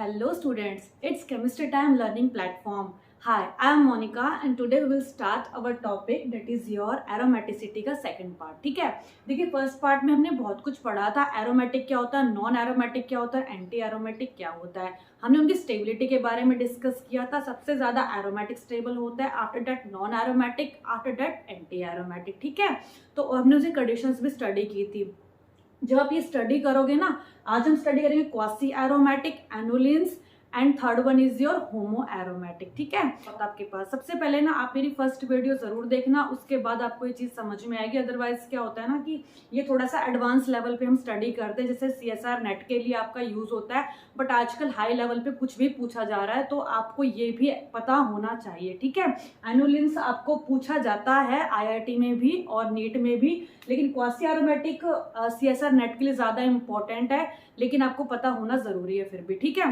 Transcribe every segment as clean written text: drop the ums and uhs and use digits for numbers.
Hello students, it's chemistry time learning platform. Hi, I am Monica and today we will start our topic that is your aromaticity का second part. ठीक है, देखिए first part में हमने बहुत कुछ पढ़ा था. एरोमेटिक क्या होता है, नॉन एरोमेटिक क्या होता है, एंटी एरोमेटिक क्या होता है. हमने उनकी स्टेबिलिटी के बारे में डिस्कस किया था. सबसे ज्यादा एरोमेटिक स्टेबल होता है, after that non aromatic, after that anti aromatic. ठीक है, तो हमने उसकी कंडीशंस भी स्टडी की थी. जब आप ये स्टडी करोगे ना, आज हम स्टडी करेंगे quasi aromatic, annulenes and third one is your homo aromatic. ठीक है, तो आपके पास सबसे पहले ना आप मेरी फर्स्ट वीडियो जरूर देखना, उसके बाद आपको ये चीज समझ में आएगी. अदरवाइज क्या होता है ना कि ये थोड़ा सा एडवांस लेवल पे हम स्टडी करते हैं, जैसे CSR नेट के लिए आपका यूज होता है, बट आजकल हाई लेवल पे कुछ भी पूछा जा रहा है तो आपको ये भी पता होना चाहिए. ठीक है, एनुलिन्स आपको पूछा जाता है IIT में भी और नीट में भी, लेकिन क्वासी एरोमेटिक CSR नेट के लिए ज्यादा इंपॉर्टेंट है, लेकिन आपको पता होना जरूरी है फिर भी. ठीक है,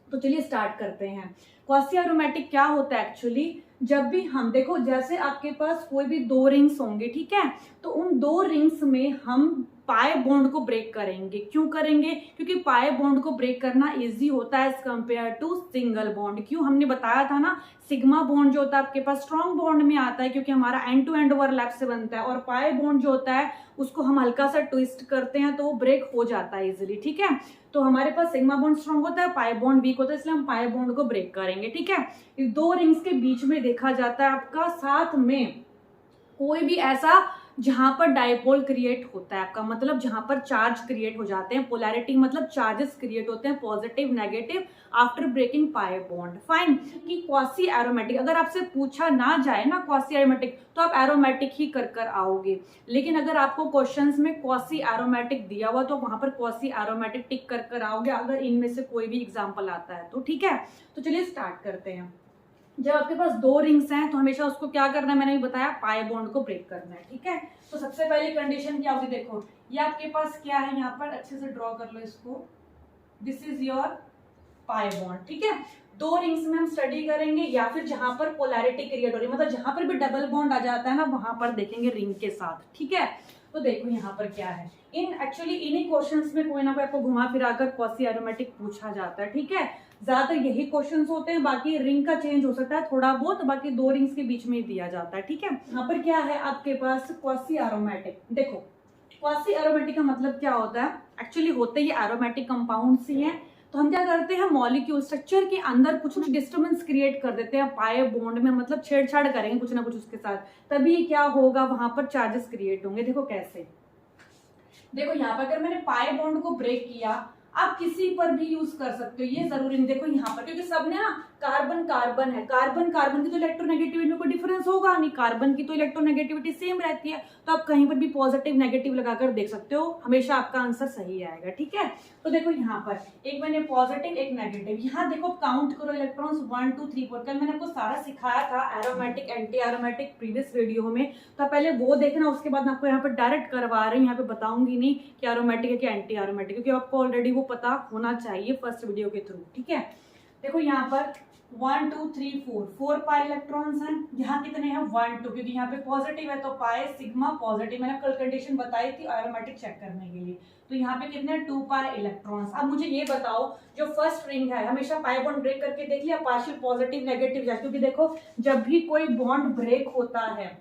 तो चलिए स्टार्ट करते हैं. क्वासी एरोमेटिक क्या होता है एक्चुअली, जब भी हम देखो जैसे आपके पास कोई भी दो रिंग्स होंगे, ठीक है, तो उन दो रिंग्स में हम पाई बॉन्ड को ब्रेक करेंगे. क्यों करेंगे? क्योंकि पाई बॉन्ड को ब्रेक करना इजी होता है as compare to single bond. क्यों? हमने बताया था ना, सिग्मा बॉन्ड जो होता है आपके पास स्ट्रॉन्ग बॉन्ड में आता है क्योंकि हमारा एंड टू एंड ओवरलैप से बनता है, और पाई बॉन्ड जो होता है उसको हम हल्का सा ट्विस्ट करते हैं तो वो ब्रेक हो जाता है इजिली. ठीक है, तो हमारे पास सिग्मा बॉन्ड स्ट्रॉन्ग होता है, पाई बॉन्ड वीक होता है, इसलिए हम पाई बॉन्ड को ब्रेक करेंगे. ठीक है, इस दो रिंग्स के बीच में देखा जाता है आपका साथ में कोई भी ऐसा जहां पर डायपोल क्रिएट होता है आपका, मतलब जहां पर चार्ज क्रिएट हो जाते हैं. पोलैरिटी मतलब चार्जेस क्रिएट होते हैं, positive negative, after breaking pi bond. Fine. कि क्वासी एरोमेटिक अगर आपसे पूछा ना जाए ना क्वासी एरोमेटिक, तो आप एरोमेटिक ही कर आओगे. लेकिन अगर आपको क्वेश्चंस में क्वासी एरोमेटिक दिया हुआ तो वहां पर क्वासी एरोमेटिक टिक कर आओगे, अगर इनमें से कोई भी एग्जाम्पल आता है तो. ठीक है, तो चलिए स्टार्ट करते हैं. जब आपके पास दो रिंग्स हैं तो हमेशा उसको क्या करना है, मैंने भी बताया, पाई बॉन्ड को ब्रेक करना है. ठीक है, तो सबसे पहली कंडीशन क्या होगी, देखो ये आपके पास क्या है, यहाँ पर अच्छे से ड्रॉ कर लो इसको. This is your pi bond. ठीक है, दो रिंग्स में हम स्टडी करेंगे, या फिर जहां पर पोलैरिटी क्रिएट हो रही है, मतलब जहां पर भी डबल बॉन्ड आ जाता है ना, वहां पर देखेंगे रिंग के साथ. ठीक है, तो देखो यहाँ पर क्या है, एक्चुअली इन्हीं क्वेश्चंस में कोई ना कोई आपको घुमा फिराकर क्वासी एरोमेटिक पूछा जाता है. ठीक है, ज्यादातर यही क्वेश्चंस होते हैं, बाकी रिंग का चेंज हो सकता है थोड़ा बहुत, बाकी दो रिंग्स के बीच में ही दिया जाता है. ठीक है, यहाँ पर क्या है आपके पास क्वासी एरोमेटिक. देखो क्वासी एरोमेटिक का मतलब क्या होता है, एक्चुअली होते ही एरोमेटिक कंपाउंड्स ही हैं. तो हम क्या करते हैं, मॉलिक्यूल स्ट्रक्चर के अंदर कुछ डिस्टर्बेंस क्रिएट कर देते हैं पाई बॉन्ड में, मतलब छेड़छाड़ करेंगे कुछ ना कुछ उसके साथ, तभी क्या होगा, वहां पर चार्जेस क्रिएट होंगे. देखो कैसे, देखो यहाँ पर अगर मैंने पाई बॉन्ड को ब्रेक किया, आप किसी पर भी यूज कर सकते हो, ये जरूरी नहीं. देखो यहाँ पर क्योंकि सब ने ना कार्बन कार्बन है, कार्बन कार्बन की तो इलेक्ट्रोनेगेटिविटी में कोई डिफरेंस होगा नहीं, कार्बन की तो इलेक्ट्रोनेगेटिविटी सेम रहती है, तो आप कहीं पर भी पॉजिटिव नेगेटिव लगाकर देख सकते हो, हमेशा आपका आंसर सही आएगा. ठीक है, तो देखो यहाँ पर एक मैंने पॉजिटिव एक नेगेटिव, यहाँ देखो काउंट करो इलेक्ट्रॉन्स 1 2 3 4. कल मैंने आपको सारा सिखाया था aromatic anti aromatic previous video में, तो पहले वो देखना, उसके बाद मैं आपको यहाँ पर डायरेक्ट करवा रही हूँ, यहाँ पे बताऊंगी नहीं कि एरोमेटिक है कि एंटी एरोमेटिक, क्योंकि आपको ऑलरेडी वो पता होना चाहिए फर्स्ट वीडियो के थ्रू. ठीक है, देखो यहाँ पर 1 2 3 4 पाई इलेक्ट्रॉन्स हैं. यहाँ कितने हैं, 1 2, क्योंकि यहाँ पे पॉजिटिव है तो पाई सिग्मा पॉजिटिव, मैंने कल कंडीशन बताई थी एरोमेटिक चेक करने के लिए. तो यहाँ पे कितने 2 पाई इलेक्ट्रॉन्स. अब मुझे ये बताओ, जो फर्स्ट रिंग है हमेशा पाई बॉन्ड ब्रेक करके देख लिया, पार्शियल पॉजिटिव नेगेटिव जाए, क्योंकि देखो जब भी कोई बॉन्ड ब्रेक होता है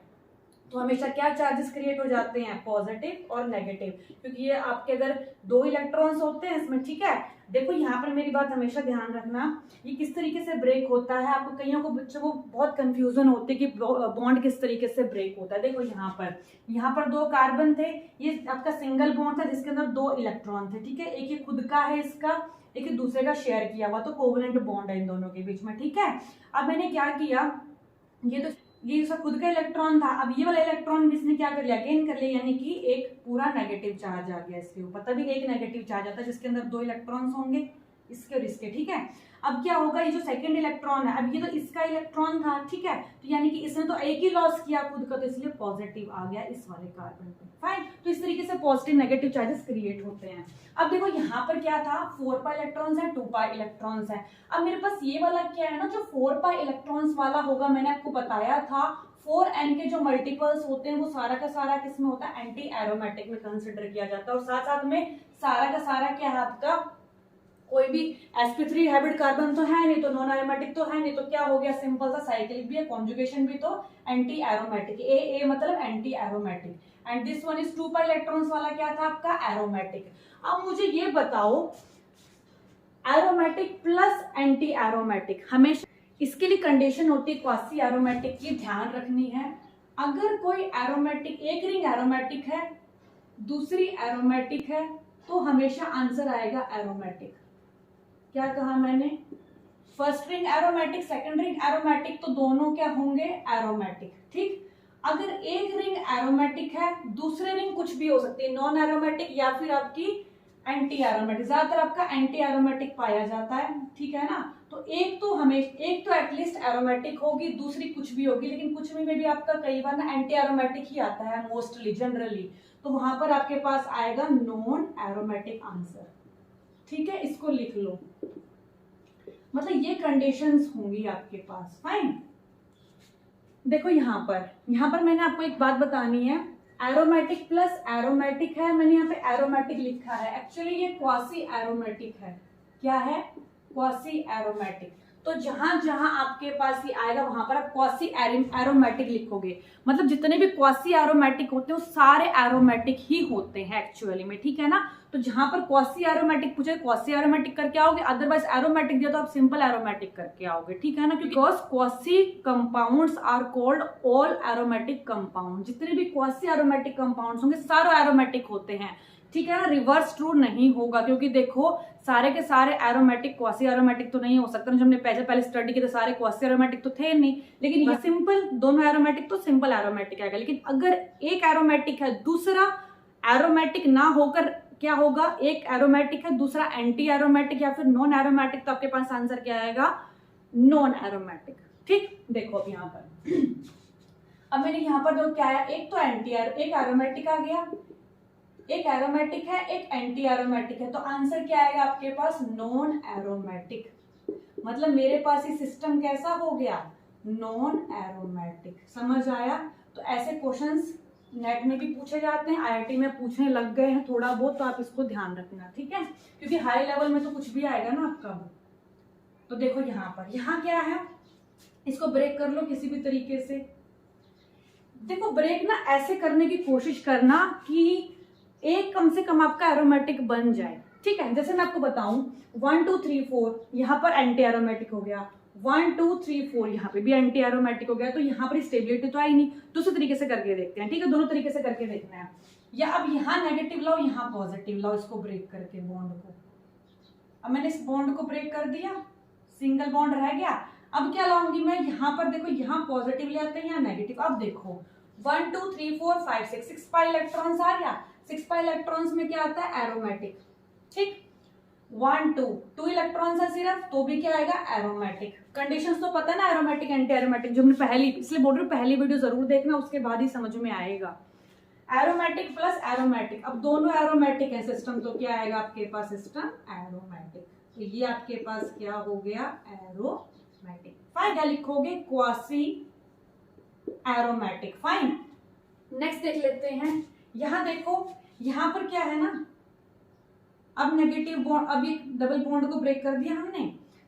तो हमेशा क्या चार्जेस क्रिएट हो जाते हैं, पॉजिटिव और नेगेटिव, क्योंकि ये आपके अगर दो इलेक्ट्रॉन्स होते हैं इसमें. ठीक है, देखो यहाँ पर मेरी बात हमेशा ध्यान रखना, ये किस तरीके से ब्रेक होता है. आपको कईयों को बच्चों को बहुत कंफ्यूजन होती है कि बॉन्ड किस तरीके से ब्रेक होता है. देखो यहाँ पर दो कार्बन थे, ये आपका सिंगल बॉन्ड था जिसके अंदर दो इलेक्ट्रॉन थे. ठीक है, एक ये खुद का है इसका, एक ही दूसरे का शेयर किया हुआ, तो कोवेलेंट बॉन्ड है इन दोनों के बीच में. ठीक है, अब मैंने क्या किया, ये उसका खुद का इलेक्ट्रॉन था, अब ये वाला इलेक्ट्रॉन भी इसने क्या कर लिया, गेन कर लिया, यानी कि एक पूरा नेगेटिव चार्ज आ गया इसके ऊपर. तभी एक नेगेटिव चार्ज आता है जिसके अंदर दो इलेक्ट्रॉन्स होंगे, इसके और इसके. ठीक है, अब क्या होगा, ये जो सेकंड इलेक्ट्रॉन है, अब ये तो इसका इलेक्ट्रॉन था. ठीक है, तो यानी कि इसने तो एक ही लॉस किया खुद का, तो इसलिए पॉजिटिव आ गया इस वाले कार्बन पे. फाइन, तो इस तरीके से पॉजिटिव नेगेटिव चार्जेस क्रिएट होते हैं. अब देखो यहाँ पर क्या था, 4 पाई इलेक्ट्रॉन्स है, 2 पाई इलेक्ट्रॉन्स है. अब मेरे पास ये वाला क्या है ना, जो 4 पाई इलेक्ट्रॉन्स वाला होगा, मैंने आपको बताया था 4n के जो मल्टीपल्स होते हैं वो सारा का सारा किस में होता है, एंटी एरोमेटिक में कंसिडर किया जाता है, और साथ साथ में सारा का सारा क्या है आपका कोई भी sp3 हैबिट कार्बन तो है नहीं, तो नॉन एरोमेटिक तो है नहीं, तो क्या हो गया, सिंपल सा साइक्लिक भी है, कॉन्जुगेशन भी, तो एंटी एरोमेटिक, ए मतलब anti aromatic. And this one is 2 pi electrons वाला क्या था आपका, एरोमेटिक। अब मुझे ये बताओ, एरोमेटिक प्लस एंटी एरोमेटिक, हमेशा इसके लिए कंडीशन होती है क्वासी एरोमेटिक की, ध्यान रखनी है। अगर कोई एरोमेटिक, एक रिंग एरोमेटिक है, दूसरी एरोमेटिक है, तो हमेशा आंसर आएगा एरोमेटिक। क्या कहा मैंने, first ring aromatic, second ring aromatic, तो दोनों क्या होंगे, एरोमेटिक। ठीक, अगर एक रिंग एरोमेटिक है, दूसरे रिंग कुछ भी हो सकती है, नॉन एरोमेटिक या फिर आपकी एंटी एरोमेटिक, ज्यादातर आपका एंटी एरोमेटिक पाया जाता है, ठीक है ना। तो एक तो एटलीस्ट एरोमेटिक होगी, दूसरी कुछ भी होगी, लेकिन कुछ में भी आपका कई बार ना एंटी एरोमेटिक ही आता है मोस्टली, जनरली, तो वहां पर आपके पास आएगा नॉन एरोमेटिक आंसर। ठीक है, इसको लिख लो, मतलब ये कंडीशंस होंगी आपके पास। फाइन, देखो यहाँ पर मैंने आपको एक बात बतानी है, एरोमेटिक प्लस एरोमेटिक है, मैंने यहाँ पे एरोमेटिक लिखा है, एक्चुअली ये क्वासी एरोमेटिक है। क्या है, क्वासी एरोमेटिक। तो जहां जहां आपके पास ये आएगा वहां पर आप क्वासी एरोमेटिक लिखोगे, मतलब जितने भी क्वासी एरोमेटिक होते हैं वो सारे एरोमेटिक ही होते हैं एक्चुअली में, ठीक है ना। तो जहां पर क्वासी एरोमेटिक पूछे, क्वासी एरोमेटिक करके आओगे, अदरवाइज एरोमेटिक दिया तो आप सिंपल एरोमेटिक करके आओगे, ठीक है ना। Because quasi compounds are called all aromatic compound, जितने भी क्वासी एरोमेटिक कंपाउंड्स होंगे सारे एरोमेटिक होते हैं, ठीक है ना। रिवर्स ट्रू नहीं होगा, क्योंकि देखो सारे के सारे एरोमेटिक क्वासी एरोमेटिक तो नहीं हो सकता, जब हमने पहले स्टडी की तो सारे क्वासी एरोमेटिक तो थे नहीं, लेकिन ये सिंपल दोनों एरोमेटिक तो सिंपल एरोमेटिक आएगा। लेकिन अगर एक एरोमेटिक है, दूसरा एरोमेटिक ना होकर क्या होगा, एक एरोमेटिक है, दूसरा एंटी एरोमेटिक या फिर नॉन एरोमेटिक, तो आपके पास आंसर क्या आएगा, नॉन एरोमेटिक। ठीक, देखो अब यहाँ पर अब मैंने यहाँ पर जो क्या आया, एक तो एक एरोमेटिक आ गया, एक एरोमेटिक है, एक एंटी एरोमेटिक है, तो आंसर क्या आएगा आपके पास, नॉन एरोमेटिक। मतलब मेरे पास ये सिस्टम कैसा हो गया, नॉन एरोमेटिक। समझ आया। तो ऐसे क्वेश्चंस नेट में भी पूछे जाते हैं, आईआईटी में पूछने लग गए हैं थोड़ा बहुत, तो आप इसको ध्यान रखना, ठीक है, क्योंकि हाई लेवल में तो कुछ भी आएगा ना आपका। तो देखो यहाँ क्या है, इसको ब्रेक कर लो किसी भी तरीके से। देखो ब्रेक ना ऐसे करने की कोशिश करना कि एक कम से कम आपका एरोमेटिक बन जाए, ठीक है। जैसे मैं आपको बताऊं 1 2 3 4 यहाँ पर एंटी एरोमेटिक हो गया, 1 2 3 4 यहाँ पे भी एंटी एरोमेटिक हो गया, तो यहाँ पर स्टेबिलिटी तो आई नहीं। दूसरे तरीके से करके देखते हैं, ठीक है, दोनों तरीके से करके देखना है। या अब यहाँ नेगेटिव लाओ, यहाँ पॉजिटिव लाओ, इसको ब्रेक करके बॉन्ड को। अब मैंने इस बॉन्ड को ब्रेक कर दिया, सिंगल बॉन्ड रह गया। अब क्या लाऊंगी मैं, यहाँ पर देखो, यहाँ पॉजिटिव ले आते हैं, यहाँ नेगेटिव। अब देखो 1 2 3 4 5 6 6 पाई इलेक्ट्रॉन्स आ गया। 6 पाई इलेक्ट्रॉन्स में क्या आता है, एरोमेटिक। ठीक, 1 2 इलेक्ट्रॉन्स है सिर्फ, तो भी क्या आएगा, एरोमेटिक। कंडीशंस तो पता है ना, एरोमेटिक एंटी एरोमेटिक, जो हमने पहली, इसलिए बोल रही हूँ पहली वीडियो जरूर देखना, उसके बाद ही समझ में आएगा। एरोमेटिक प्लस एरोमेटिक, अब दोनों एरोमेटिक है सिस्टम, तो क्या आएगा आपके पास, सिस्टम एरोमेटिक। तो ये आपके पास क्या हो गया, एरोमेटिक। फाइन, क्या लिखोगे, क्वासी एरोमेटिक। फाइन, नेक्स्ट देख लेते हैं। यहां देखो, यहां पर क्या है ना, अब नेगेटिव बॉन्ड, अभी डबल बॉन्ड को ब्रेक कर दिया हमने,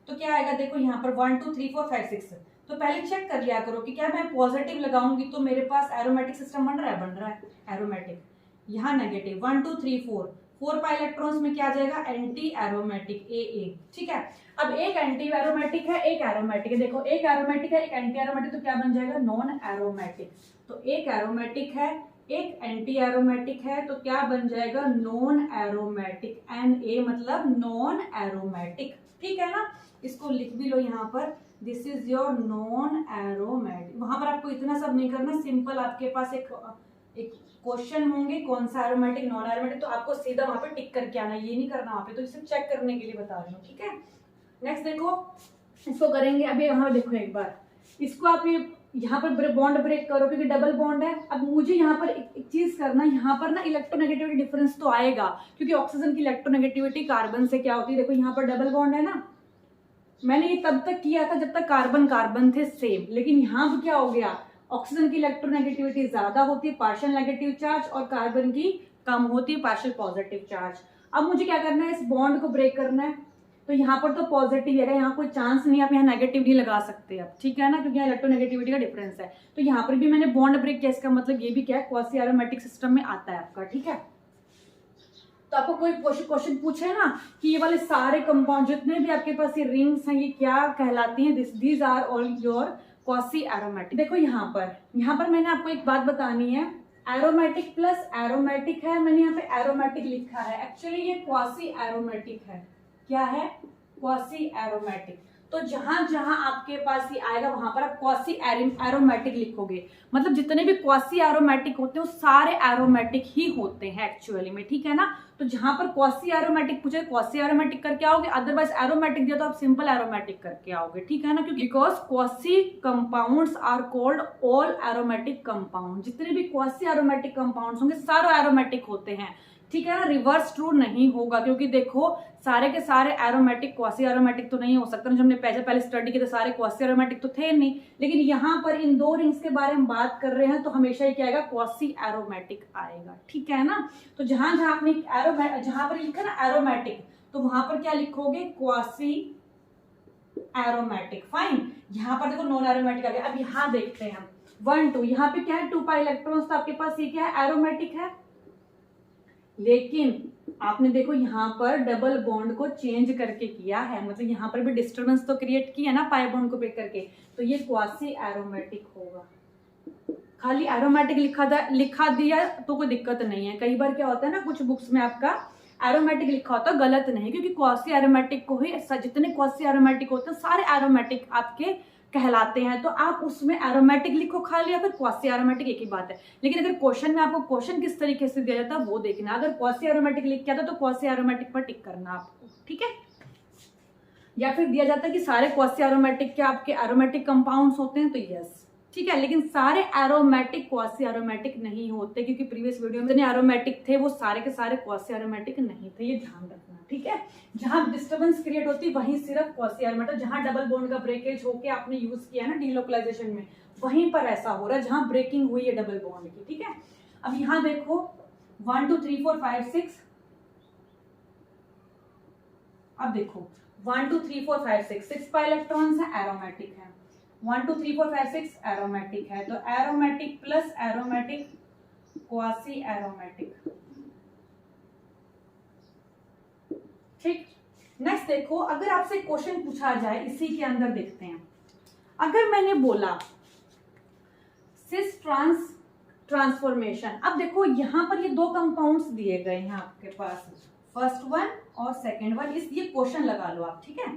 तो क्या आएगा, देखो यहाँ पर 1 2 3 4 5 6, तो पहले चेक कर लिया करो कि क्या मैं पॉजिटिव लगाऊंगी तो मेरे पास एरोमेटिक सिस्टम बन रहा है एरोमेटिक। यहाँ नेगेटिव 1 2 3 4 पाई इलेक्ट्रॉन्स में क्या आ जाएगा, एंटी एरोमेटिक, ए। ठीक है, अब एक एंटी एरोमेटिक है, एक एरोमेटिक है। देखो एक एरोमेटिक है, एक एंटी एरोमेटिक, तो क्या बन जाएगा, नॉन एरोमेटिक। तो एक एरोमेटिक है, एक एंटी एरोमेटिक है, तो क्या बन जाएगा, नॉन एरोमेटिक। Na मतलब नॉन एरोमेटिक, ठीक है ना। इसको लिख भी लो यहाँ पर, this is your non aromatic. वहां पर आपको इतना सब नहीं करना, सिंपल आपके पास एक क्वेश्चन होंगे कौन सा एरोमेटिक नॉन एरोमेटिक, तो आपको सीधा वहां पे टिक करके आना, ये नहीं करना वहां पे, तो इसे चेक करने के लिए बता रही हूँ, ठीक है। नेक्स्ट देखो, इसको करेंगे अभी। यहाँ देखो एक बार, इसको आप ये यहाँ पर बॉन्ड ब्रेक करो क्योंकि डबल बॉन्ड है। अब मुझे यहाँ पर एक चीज करना, यहाँ पर ना इलेक्ट्रोनेगेटिविटी डिफरेंस तो आएगा, क्योंकि ऑक्सीजन की इलेक्ट्रोनेगेटिविटी कार्बन से क्या होती है। देखो यहाँ पर डबल बॉन्ड है ना, मैंने ये तब तक किया था जब तक कार्बन कार्बन थे सेम, लेकिन यहाँ पर क्या हो गया, ऑक्सीजन की इलेक्ट्रोनेगेटिविटी ज्यादा होती है, पार्शियल नेगेटिव चार्ज, और कार्बन की कम होती है, पार्शियल पॉजिटिव चार्ज। अब मुझे क्या करना है, इस बॉन्ड को ब्रेक करना है। तो यहाँ पर तो पॉजिटिव है, यहाँ कोई चांस नहीं, आप यहाँ नेगेटिव नहीं लगा सकते आप, ठीक है ना, क्योंकि यहाँ इलेक्ट्रोनेगेटिविटी का डिफरेंस है। तो यहाँ पर भी मैंने बॉन्ड ब्रेक किया, इसका मतलब ये भी क्या है, क्वासी एरोमेटिक सिस्टम में आता है आपका, ठीक है। तो आपको कोई क्वेश्चन पूछे ना कि ये वाले सारे कंपाउंड जितने भी आपके पास ये रिंग्स हैं ये क्या कहलाती हैं, these are all your quasi aromatic. देखो यहाँ पर मैंने आपको एक बात बतानी है, एरोमेटिक प्लस एरोमेटिक है, मैंने यहाँ पे एरोमेटिक लिखा है, एक्चुअली ये क्वासी एरोमेटिक है। क्या है? Quasi aromatic. तो जहां जहां आपके पास ये आएगा वहां पर आप क्वासी एरोमेटिक लिखोगे, मतलब जितने भी क्वासी एरोमेटिक होते हैं वो सारे एरोमेटिक ही होते हैं एक्चुअली में, ठीक है ना। तो जहां पर क्वासी एरोमेटिक पूछे क्वासी एरोमेटिक करके आओगे, अदरवाइज एरोमेटिक दिया तो आप सिंपल एरोमेटिक करके आओगे, ठीक है ना, क्योंकि because quasi compounds are called all aromatic compound. जितने भी क्वासी एरोमेटिक कंपाउंड्स होंगे सारे एरोमेटिक होते हैं, ठीक है ना। रिवर्स ट्रू नहीं होगा, क्योंकि देखो सारे के सारे एरोमेटिक क्वासी एरोमेटिक तो नहीं हो सकता, जो हमने पहले स्टडी किए थे सारे क्वासी एरोमेटिक तो थे नहीं, लेकिन यहाँ पर इन दो रिंग्स के बारे में बात कर रहे हैं तो हमेशा ये क्या आएगा, क्वासी एरोमेटिक आएगा, ठीक है ना। तो जहां जहां आपने जहां पर लिखा ना एरोमेटिक, तो वहां पर क्या लिखोगे, क्वासी एरोमेटिक, फाइन। यहाँ पर देखो नॉन एरोमेटिक आ गया। अब यहाँ देखते हैं हम 1 2, यहाँ पे क्या है 2 पाई इलेक्ट्रॉन्स, तो आपके पास ये क्या है, एरोमेटिक है। लेकिन आपने देखो यहाँ पर डबल बॉन्ड को चेंज करके किया है, मतलब यहाँ पर भी डिस्टर्बेंस तो क्रिएट किया ना पाई बॉन्ड को ब्रेक करके, तो ये क्वासी एरोमेटिक होगा। खाली एरोमेटिक लिखा दिया तो कोई दिक्कत नहीं है। कई बार क्या होता है ना, कुछ बुक्स में आपका एरोमेटिक लिखा होता है, गलत नहीं, क्योंकि क्वासी एरोमेटिक को ही, जितने क्वासी एरोमेटिक होते हैं सारे एरोमेटिक आपके कहलाते हैं। तो आप उसमें एरोमेटिक लिखो खाली, या फिर क्वासी एरोमेटिक, एक ही बात है। लेकिन अगर क्वेश्चन में आपको क्वेश्चन किस तरीके से दिया जाता है वो देखना। अगर क्वासी एरोमेटिक लिख के आता तो क्वासी एरोमेटिक पर टिक करना आपको, ठीक है। या फिर दिया जाता है कि सारे क्वासी एरोमेटिक के आपके एरोमेटिक कंपाउंड्स होते हैं, तो यस, ठीक है। लेकिन सारे एरोमेटिक क्वासी एरोमेटिक नहीं होते, क्योंकि प्रीवियस वीडियो में जितने एरोमेटिक थे वो सारे के सारे क्वासी एरोमेटिक नहीं थे, ये ध्यान रखना, ठीक है। जहां डिस्टर्बेंस क्रिएट होती है वहीं सिर्फ क्वासी एरोमेटिक, जहां डबल बॉन्ड का ब्रेकेज होके आपने यूज किया ना डीलोकलाइजेशन में, वहीं पर ऐसा हो रहा है जहां ब्रेकिंग हुई है डबल बॉन्ड की, ठीक है। अब यहाँ देखो 1 2 3 4 5 6, अब देखो 1 2 3 4 5 6, 6 पाई इलेक्ट्रॉन्स है, एरोमेटिक है। 1 2 3 4 5 6 एरोमेटिक है, तो aromatic plus aromatic quasi aromatic, ठीक। नेक्स्ट देखो, अगर आपसे क्वेश्चन पूछा जाए इसी के अंदर, देखते हैं। अगर मैंने बोला सिस ट्रांस ट्रांसफॉर्मेशन, अब देखो यहाँ पर ये दो कंपाउंड्स दिए गए हैं आपके पास, फर्स्ट वन और सेकंड वन, ये क्वेश्चन लगा लो आप, ठीक है।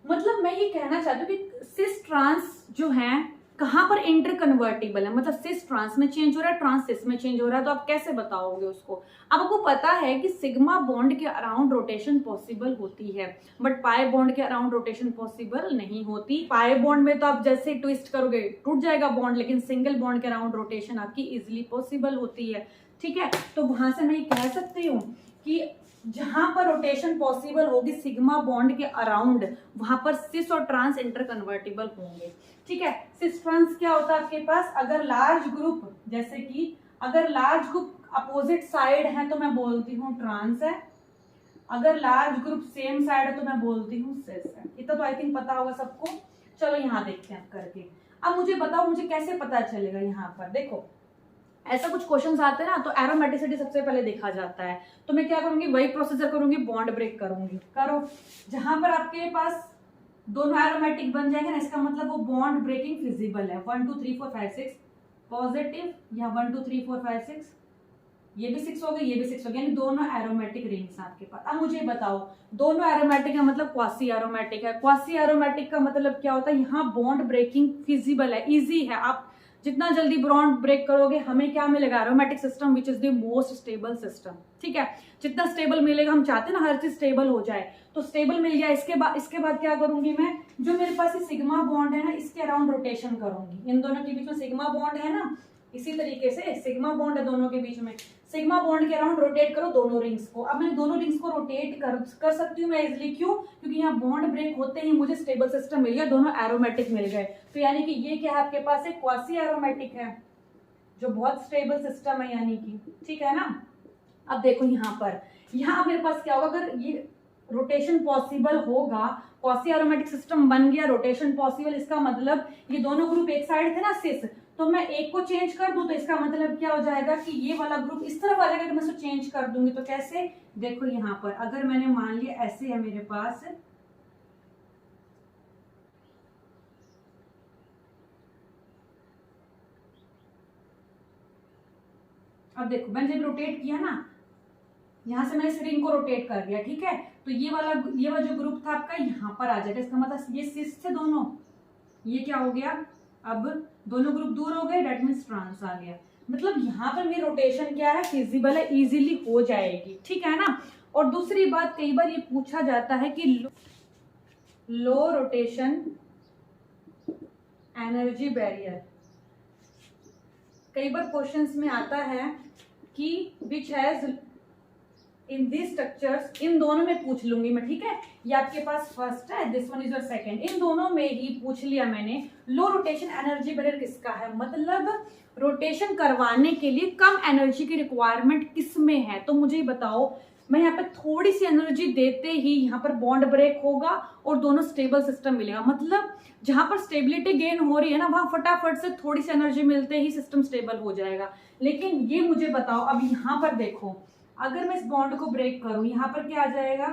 मतलब मैं ये कहना चाहती हूँ कि सिस ट्रांस जो है कहाँ पर इंटर कन्वर्टिबल है, मतलब सिस ट्रांस में चेंज हो रहा है, ट्रांस सिस में चेंज हो रहा है, तो आप कैसे बताओगे उसको। अब आपको पता है कि सिग्मा बॉन्ड के अराउंड रोटेशन पॉसिबल होती है, बट पाई बॉन्ड के अराउंड रोटेशन पॉसिबल नहीं होती। पाई बॉन्ड में तो आप जैसे ट्विस्ट करोगे टूट जाएगा बॉन्ड, लेकिन सिंगल बॉन्ड के अराउंड रोटेशन आपकी इजिली पॉसिबल होती है, ठीक है। तो वहां से मैं ये कह सकती हूँ कि जहां पर रोटेशन पॉसिबल होगी सिग्मा बॉन्ड के अराउंड, वहां पर सिस और ट्रांस इंटर कन्वर्टिबल होंगे, ठीक है। सिस ट्रांस क्या होता है आपके पास, अगर लार्ज ग्रुप, जैसे कि अगर लार्ज ग्रुप अपोजिट साइड है तो मैं बोलती हूँ ट्रांस है, अगर लार्ज ग्रुप सेम साइड है तो मैं बोलती हूँ सिस है। इतना तो आई थिंक पता होगा सबको। चलो यहाँ देखते हैं करके। अब मुझे बताओ मुझे कैसे पता चलेगा। यहाँ पर देखो ऐसा कुछ क्वेश्चंस आते हैं ना, तो एरोमेटिसिटी सबसे पहले देखा जाता है। तो मैं क्या करूंगी, वही प्रोसीजर करूंगी, बॉन्ड ब्रेक करूंगी। करो, जहां पर आपके पास दोनों एरोमेटिक बन जाएंगे ना, इसका मतलब वो बॉन्ड ब्रेकिंग फिजिबल है। 1 2 3 4 5 6 पॉजिटिव, यहाँ 1 2 3 4 5 6, ये भी 6 हो गए, ये भी 6 हो गए, यानी दोनों एरोमेटिक रिंग्स आपके पास। अब मुझे बताओ, दोनों एरोमेटिक है मतलब क्वासी एरोमेटिक है। क्वासी एरोमेटिक का मतलब क्या होता है, यहाँ बॉन्ड ब्रेकिंग फिजिबल है, इजी है। आप जितना जल्दी बॉन्ड ब्रेक करोगे हमें क्या मिलेगा, aromatic system which is the most stable system, ठीक है। जितना स्टेबल मिलेगा, हम चाहते हैं ना हर चीज स्टेबल हो जाए, तो स्टेबल मिल गया। इसके बाद क्या करूंगी मैं, जो मेरे पास ये सिग्मा बॉन्ड है ना, इसके अराउंड रोटेशन करूंगी। इन दोनों के बीच में सिग्मा बॉन्ड है ना, इसी तरीके से सिग्मा बॉन्ड है दोनों के बीच में, सिग्मा बॉन्ड के अराउंड रोटेट करो दोनों रिंग्स को। अब मैं दोनों रिंग्स को रोटेट कर सकती हूँ मैं इजिली, क्यों, क्योंकि यहाँ बॉन्ड ब्रेक होते ही मुझे स्टेबल सिस्टम मिल गया, दोनों एरोमेटिक मिल गए। तो यानी कि ये क्या है आपके पास, एक क्वासी एरोमेटिक है जो बहुत स्टेबल सिस्टम है, यानी कि, ठीक है ना। अब देखो यहाँ पर, यहाँ मेरे पास क्या होगा, अगर ये रोटेशन पॉसिबल होगा, क्वासी एरोमेटिक सिस्टम बन गया, रोटेशन पॉसिबल, इसका मतलब ये दोनों ग्रुप एक साइड थे ना सिस, तो मैं एक को चेंज कर दूं तो इसका मतलब क्या हो जाएगा कि ये वाला ग्रुप इस तरफ आ जाएगा, कि मैं इसको चेंज कर दूंगी तो कैसे, देखो यहाँ पर अगर मैंने मान लिया ऐसे है मेरे पास, अब देखो मैंने जब रोटेट किया ना, यहां से मैंने इस रिंग को रोटेट कर दिया, ठीक है, तो ये वाला जो ग्रुप था आपका यहाँ पर आ जाएगा, इसका मतलब ये सिस थे दोनों, ये क्या हो गया, अब दोनों ग्रुप दूर हो गए, डेट मीन्स ट्रांस आ गया, मतलब यहाँ पर मेरी रोटेशन क्या है, फिजिबल है, इजीली हो जाएगी, ठीक है ना। और दूसरी बात, कई बार ये पूछा जाता है कि लो रोटेशन एनर्जी बैरियर, कई बार क्वेश्चंस में आता है कि which has in this structures, इन दोनों में पूछ लूंगी मैं, ठीक है, ये आपके पास फर्स्ट है, this one is your second, इन दोनों में ही पूछ लिया मैंने, लो रोटेशन एनर्जी बैरियर किसका है, मतलब रोटेशन करवाने के लिए कम एनर्जी की रिक्वायरमेंट किस में है, तो मुझे बताओ, मैं यहाँ पे थोड़ी सी एनर्जी देते ही यहाँ पर बॉन्ड ब्रेक होगा और दोनों स्टेबल सिस्टम मिलेगा, मतलब जहां पर स्टेबिलिटी गेन हो रही है ना, वहां फटाफट से थोड़ी सी एनर्जी मिलते ही सिस्टम स्टेबल हो जाएगा। लेकिन ये मुझे बताओ, अब यहाँ पर देखो, अगर मैं इस बॉन्ड को ब्रेक करूं, यहाँ पर क्या आ जाएगा,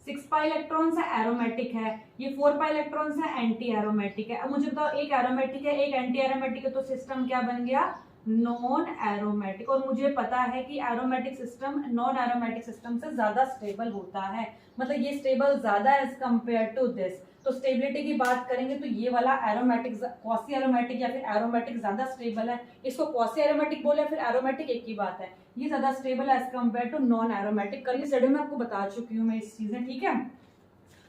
6 पाई इलेक्ट्रॉन्स है, एरोमेटिक है, ये 4 पाई इलेक्ट्रॉन्स है, एंटी एरोमेटिक है। अब मुझे बताओ, एक एरोमेटिक है, एक एंटी एरोमेटिक है, तो सिस्टम क्या बन गया, नॉन एरोमेटिक। और मुझे पता है कि aromatic system non aromatic system से ज्यादा स्टेबल होता है, मतलब ये स्टेबल ज्यादा है एज कंपेयर टू दिस। तो स्टेबिलिटी की बात करेंगे तो ये वाला एरोमेटिक, क्वासी एरोमेटिक या फिर एरोमेटिक ज्यादा स्टेबल है, इसको क्वासी एरोमेटिक बोले फिर एरोमेटिक, एक ही बात है, ये ज्यादा स्टेबल है as compare to non aromatic. कल की स्टडी में आपको बता चुकी हूँ मैं इस चीजें, ठीक है।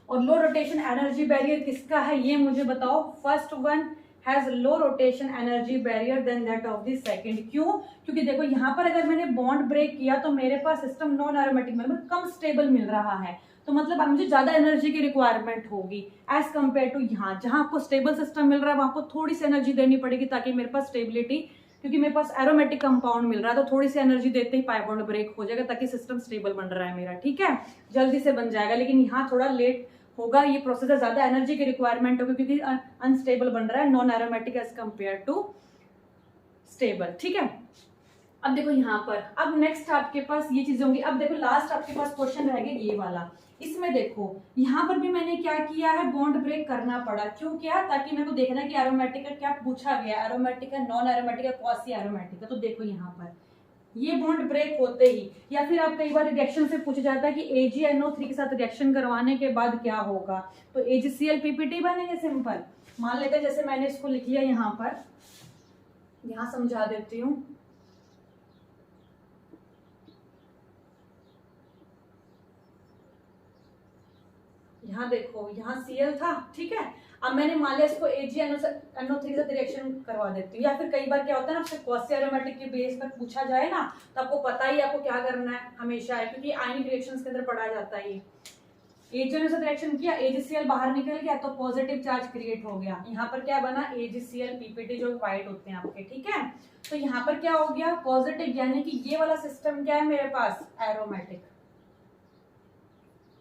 और लो रोटेशन एनर्जी बैरियर किसका है, ये मुझे बताओ, first one has low rotation energy barrier than that of the second. क्यों, क्योंकि देखो यहाँ पर अगर मैंने बॉन्ड ब्रेक किया तो मेरे पास सिस्टम नॉन एरोमेटिक मतलब कम स्टेबल मिल रहा है, तो मतलब अब मुझे ज्यादा एनर्जी की रिक्वायरमेंट होगी एज कंपेयर टू यहाँ, जहां आपको स्टेबल सिस्टम मिल रहा है वहां आपको थोड़ी सी एनर्जी देनी पड़ेगी ताकि मेरे पास स्टेबिलिटी, क्योंकि मेरे पास एरोमेटिक कंपाउंड मिल रहा है तो थोड़ी सी एनर्जी देते ही पाई बॉन्ड ब्रेक हो जाएगा ताकि सिस्टम स्टेबल बन रहा है मेरा, ठीक है, जल्दी से बन जाएगा। लेकिन यहाँ थोड़ा लेट होगा, ये प्रोसेसर ज्यादा एनर्जी की रिक्वायरमेंट होगी क्योंकि अनस्टेबल बन रहा है, non aromatic as compare to stable, ठीक है। अब देखो यहाँ पर, अब नेक्स्ट आपके पास ये चीजें होंगी। अब देखो लास्ट आपके पास क्वेश्चन रहेगा ये वाला, इसमें देखो यहाँ पर भी मैंने क्या किया है, बॉन्ड ब्रेक करना पड़ा, क्यों किया, ताकि मेरे को देखना कि एरोमेटिक का क्या पूछा गया, एरोमेटिक है, नॉन एरोमेटिक है, क्वासी एरोमेटिक है। तो देखो यहाँ पर ये बॉन्ड ब्रेक होते ही, या फिर आप कई बार रिएक्शन से पूछा जाता है कि AgNO3 के साथ रिएक्शन करवाने के बाद क्या होगा, तो AgCl PPT बनेंगे, सिंपल। मान लेते हैं जैसे मैंने इसको लिख लिया यहाँ पर, यहाँ समझा देती हूँ, यहाँ देखो, यहाँ Cl था, ठीक है, अब मैंने मान लिया इसको AgNO3 से रिएक्शन करवा देती हूँ। या फिर कई बार क्या होता है ना, आपसे क्वासी एरोमेटिक के बेस पर पूछा जाए ना, तो आपको पता ही आपको क्या करना है हमेशा है, क्योंकि आयनिक रिएक्शंस के अंदर पढ़ा जाता है। AgNO से रिएक्शन किया, AgCl बाहर निकल गया तो पॉजिटिव चार्ज क्रिएट हो गया, यहाँ पर क्या बना, AgCl PPT जो व्हाइट होते हैं आपके, ठीक है। तो यहाँ पर क्या हो गया, पॉजिटिव, यानी कि ये वाला सिस्टम क्या है मेरे पास, एरोमेटिक,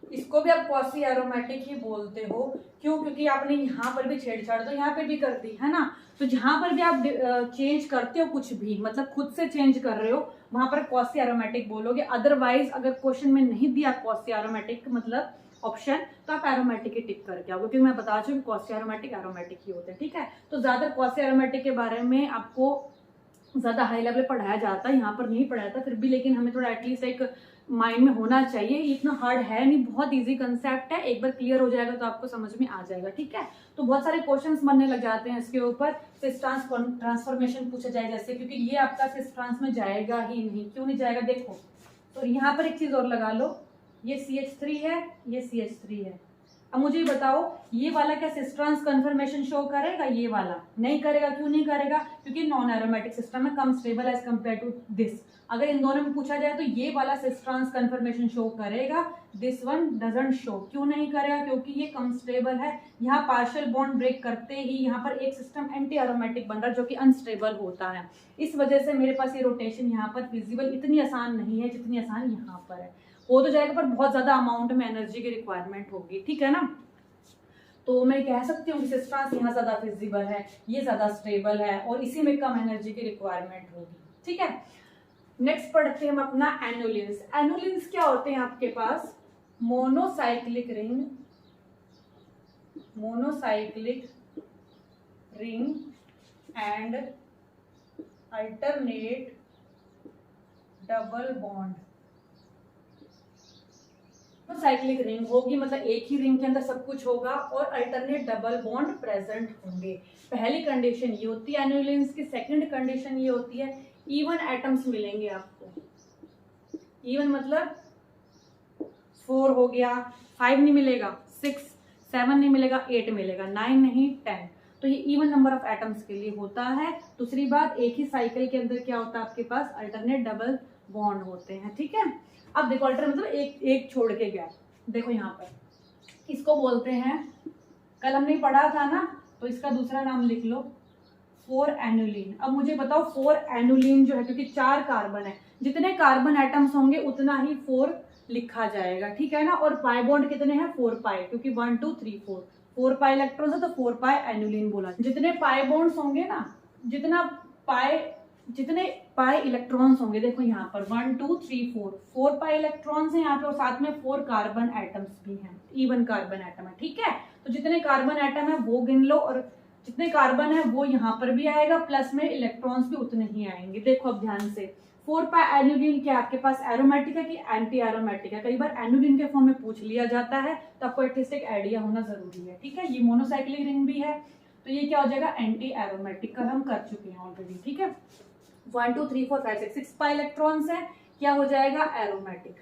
इसको भी आप क्वासी एरोमेटिक ही बोलते हो। क्यों, क्योंकि आपने यहाँ पर भी छेड़छाड़ तो यहाँ पे भी कर दी है ना, तो जहां पर भी आप चेंज करते हो कुछ भी, मतलब खुद से चेंज कर रहे हो, वहां पर क्वासी एरोमेटिक बोलोगे। अदरवाइज अगर क्वेश्चन में नहीं दिया क्वासी एरोमेटिक मतलब ऑप्शन, तो आप एरोमेटिक ही टिक करके आओगे, क्योंकि मैं बता चुकी क्वासी एरोमेटिक एरोमेटिक ही होते हैं, ठीक है। तो ज्यादा क्वासी एरोमेटिक के बारे में आपको ज्यादा हाई लेवल पढ़ाया जाता है, यहाँ पर नहीं पढ़ाया जाता, फिर भी लेकिन हमें थोड़ा एटलीस्ट एक माइंड में होना चाहिए। इतना हार्ड है नहीं, बहुत इजी कंसेप्ट है, एक बार क्लियर हो जाएगा तो आपको समझ में आ जाएगा, ठीक है। तो बहुत सारे क्वेश्चंस बनने लग जाते हैं इसके ऊपर, सिस ट्रांसफॉर्मेशन पूछा जाए जैसे, क्योंकि ये आपका सिस ट्रांस में जाएगा ही नहीं। क्यों नहीं जाएगा, देखो, तो यहाँ पर एक चीज और लगा लो, ये CH3 है, ये CH3 है। अब मुझे बताओ, ये वाला क्या सिस ट्रांस कन्फर्मेशन शो करेगा, ये वाला नहीं करेगा। क्यों नहीं करेगा, क्योंकि नॉन एरोमेटिक सिस्टम है, कम stable as compare to this. अगर इन दोनों में पूछा जाए तो ये वाला सिस ट्रांस कन्फर्मेशन शो करेगा, दिस वन डजंट शो। क्यों नहीं करेगा, क्योंकि ये कम स्टेबल है। यहाँ पार्शियल बॉन्ड ब्रेक करते ही यहाँ पर एक सिस्टम एंटी एरोमेटिक बन रहा है जो कि अनस्टेबल होता है। इस वजह से मेरे पास ये रोटेशन यहाँ पर फिजिबल इतनी आसान नहीं है जितनी आसान यहाँ पर है। हो तो जाएगा पर बहुत ज्यादा अमाउंट में एनर्जी की रिक्वायरमेंट होगी, ठीक है ना। तो मैं कह सकती हूँ रेजिस्टेंस यहाँ ज्यादा फिजिबल है, ये ज्यादा स्टेबल है और इसी में कम एनर्जी की रिक्वायरमेंट होगी, ठीक है। नेक्स्ट पढ़ते हैं हम अपना एनुलिन्स। एनुलिन्स क्या होते हैं आपके पास, monocyclic ring and alternate double bond. Cyclic ring होगी मतलब एक ही रिंग के अंदर सब कुछ होगा और अल्टरनेट डबल बॉन्ड प्रेजेंट होंगे। पहली कंडीशन ये होती है एनुलिन्स की। सेकंड कंडीशन ये होती है इवन एटम्स मिलेंगे आपको। इवन मतलब 4 हो गया, 5 नहीं मिलेगा, 6, 7 नहीं मिलेगा, 8 मिलेगा, 9 नहीं 10। तो ये इवन नंबर ऑफ एटम्स के लिए होता है। दूसरी बात, एक ही साइकिल के अंदर क्या होता है आपके पास, अल्टरनेट डबल बॉन्ड होते हैं, ठीक है। अब देखो अल्टर मतलब एक छोड़ के गया। देखो यहाँ पर इसको बोलते हैं, कल हमने पढ़ा था ना, तो इसका दूसरा नाम लिख लो 4 एनुलिन। अब मुझे बताओ 4 एनुलिन जो है, क्योंकि 4 कार्बन है, जितने कार्बन एटम्स होंगे उतना ही 4 लिखा जाएगा, ठीक है ना। और पाई बॉन्ड कितने हैं, 4 पाई, क्योंकि 1 2 3 4 पाई इलेक्ट्रॉन है तो 4 पाई एनुलिन बोला। जितने पाई बॉन्ड्स होंगे ना, जितने पाई इलेक्ट्रॉन्स होंगे, देखो यहाँ पर 1 2 3 4 पाई इलेक्ट्रॉन्स हैं यहाँ पे और साथ में 4 कार्बन एटम्स भी हैं, इवन कार्बन एटम है, ठीक है। तो जितने कार्बन एटम है वो गिन लो और जितने कार्बन है वो यहाँ पर भी आएगा, प्लस में इलेक्ट्रॉन्स भी उतने ही आएंगे। देखो अब ध्यान से, 4 पाई एनुलिन क्या आपके पास एरोमेटिक है कि एंटी एरोमेटिक है, कई बार एनुलिन के फॉर्म में पूछ लिया जाता है, तो आपको एटलीस्ट एक आइडिया होना जरूरी है, ठीक है। ये मोनोसाइक्लिक रिंग भी है, तो ये क्या हो जाएगा, एंटी एरोमेटिक। कल हम कर चुके हैं ऑलरेडी, ठीक है। 1 2 3 4 5 6 पाई इलेक्ट्रॉन्स है, क्या हो जाएगा, एरोमेटिक,